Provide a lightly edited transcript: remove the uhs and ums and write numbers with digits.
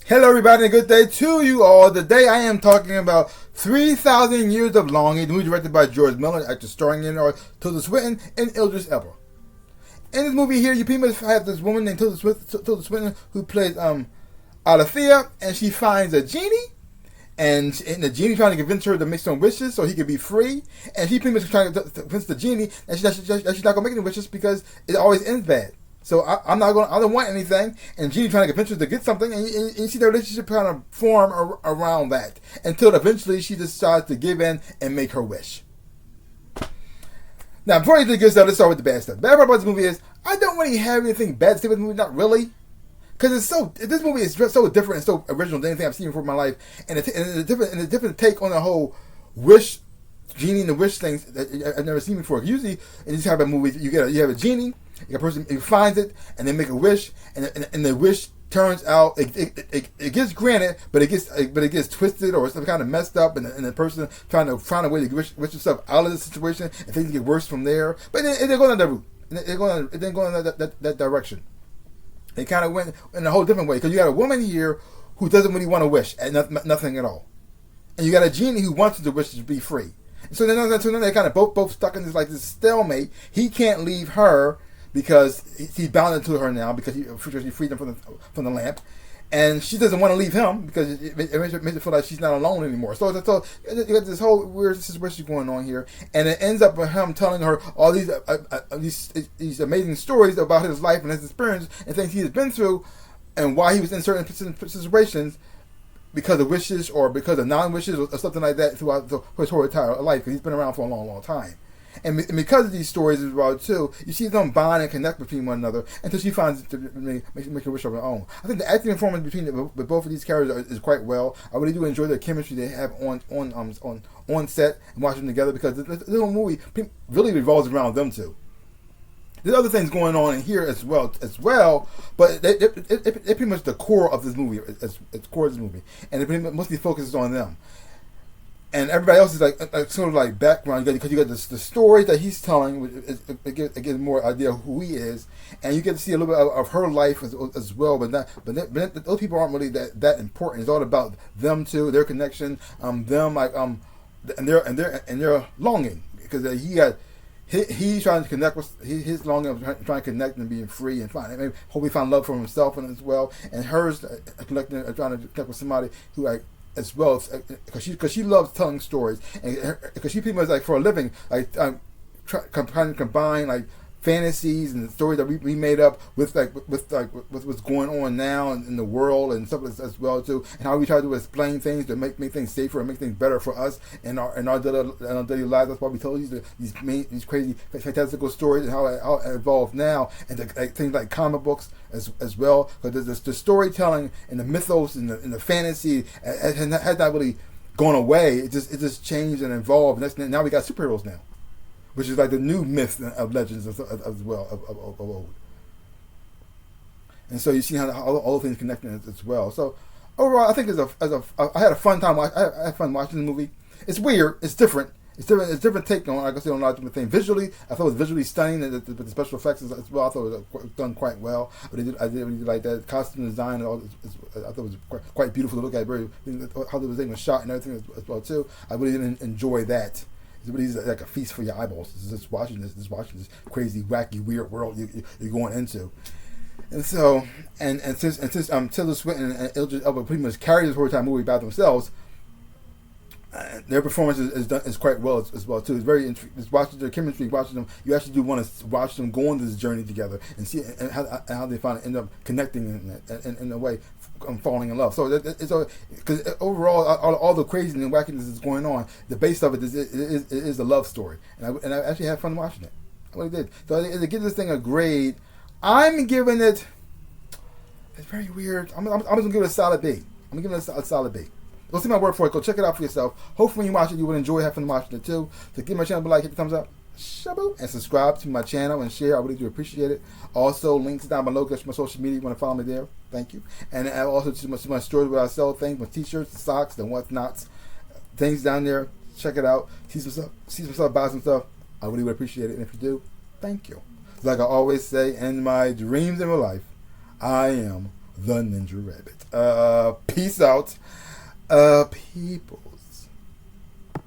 Hello everybody and good day to you all. Today I am talking about 3,000 Years of Longing, the movie directed by George Miller, actor starring in Tilda Swinton and Idris Elba. In this movie here, you pretty much have this woman named Tilda Swinton who plays Alethea, and she finds a genie, and the genie trying to convince her to make some wishes so he could be free, and she pretty much trying to convince the genie that she's not going to make any wishes because it always ends bad. So I don't want anything, and Genie trying to convince her to get something, and you see their relationship kind of form around that, until eventually she decides to give in and make her wish. Now, before you do the good stuff, let's start with the bad stuff. The bad part about this movie is, I don't really have anything bad to say with the movie, not really. Because this movie is so different and so original than anything I've seen before in my life, and it's a different take on the whole wish, genie and the wish things that I've never seen before. Usually, in these type of movies, you have a genie, a person who finds it, and they make a wish, and the wish turns out it gets granted, but it gets twisted or some kind of messed up, and the person trying to find a way to wish themselves out of the situation, and things get worse from there. But they're going that route. It didn't go in that direction. They kind of went in a whole different way, because you got a woman here who doesn't really want to wish at nothing at all, and you got a genie who wants the wish to be free. So then they're kind of both stuck in this stalemate. He can't leave her because he's bound to her now because he freed him from the lamp, and she doesn't want to leave him because it makes her feel like she's not alone anymore. So you got this whole weird situation going on here, and it ends up with him telling her all these amazing stories about his life and his experience and things he has been through, and why he was in certain situations because of wishes or because of non-wishes or something like that throughout his whole entire life, because he's been around for a long, long time. And because of these stories as well too, you see them bond and connect between one another until she finds it to make a wish of her own. I think the acting performance between both of these characters is quite well. I really do enjoy the chemistry they have on set and watching them together, because this whole movie really revolves around them two. There's other things going on in here as well, but it pretty much the core of this movie. It's core of this movie, and it pretty much mostly focuses on them. And everybody else is sort of like background, because you got the stories that he's telling, which it gives more idea of who he is, and you get to see a little bit of her life as well. But those people aren't really that important. It's all about them two, their connection, and their longing, because he's trying to connect with his longing of trying to connect and being free and hopefully find love for himself and as well, and hers trying to connect with somebody who as well, because she loves telling stories, and because she pretty much for a living trying to combine fantasies and stories that we made up with what's going on now in the world and stuff as well too, and how we try to explain things to make things safer and make things better for us in our daily lives. That's why we tell these crazy fantastical stories, and how it evolved now, and things like comic books as well, because the storytelling and the mythos and the fantasy has not really gone away. It just changed and evolved, and now we got superheroes now, which is like the new myth of legends as well of old. And so you see how all things connecting as well. So overall, I think I had a fun time. I had fun watching the movie. It's weird. It's different. It's a different take on, like I said, on a lot of different things. Visually, I thought it was visually stunning, and the special effects as well, I thought it was done quite well. But I did really like that costume design. I thought it was quite beautiful to look at. How it was even shot and everything as well too. I really did enjoy that. It's really like a feast for your eyeballs. It's just watching this crazy, wacky, weird world you're going into. And so, and since Tilda Swinton and Idris Elba pretty much carry this whole time movie by themselves, their performance is quite well as well too. It's very it's watching their chemistry, watching them. You actually do want to watch them go on this journey together and see how they end up connecting in a way, falling in love. So it's because overall all the craziness and wackiness is going on. The base of it is a love story, and I actually had fun watching it. I really did. So to give this thing a grade, I'm giving it. It's very weird. I'm just gonna give it a solid B. I'm gonna give it a solid B. Go see my word for it. Go check it out for yourself. Hopefully when you watch it, you will enjoy having fun watching it too. So give my channel a like, hit the thumbs up, shabu, and subscribe to my channel and share. I really do appreciate it. Also, links down below. Go to my social media. You want to follow me there. Thank you. And also to my stores where I sell things, my t-shirts, the socks, the whatnots, things down there. Check it out. See some stuff, buy some stuff. I really would appreciate it. And if you do, thank you. Like I always say, in my dreams in my life, I am the Ninja Rabbit. Peace out.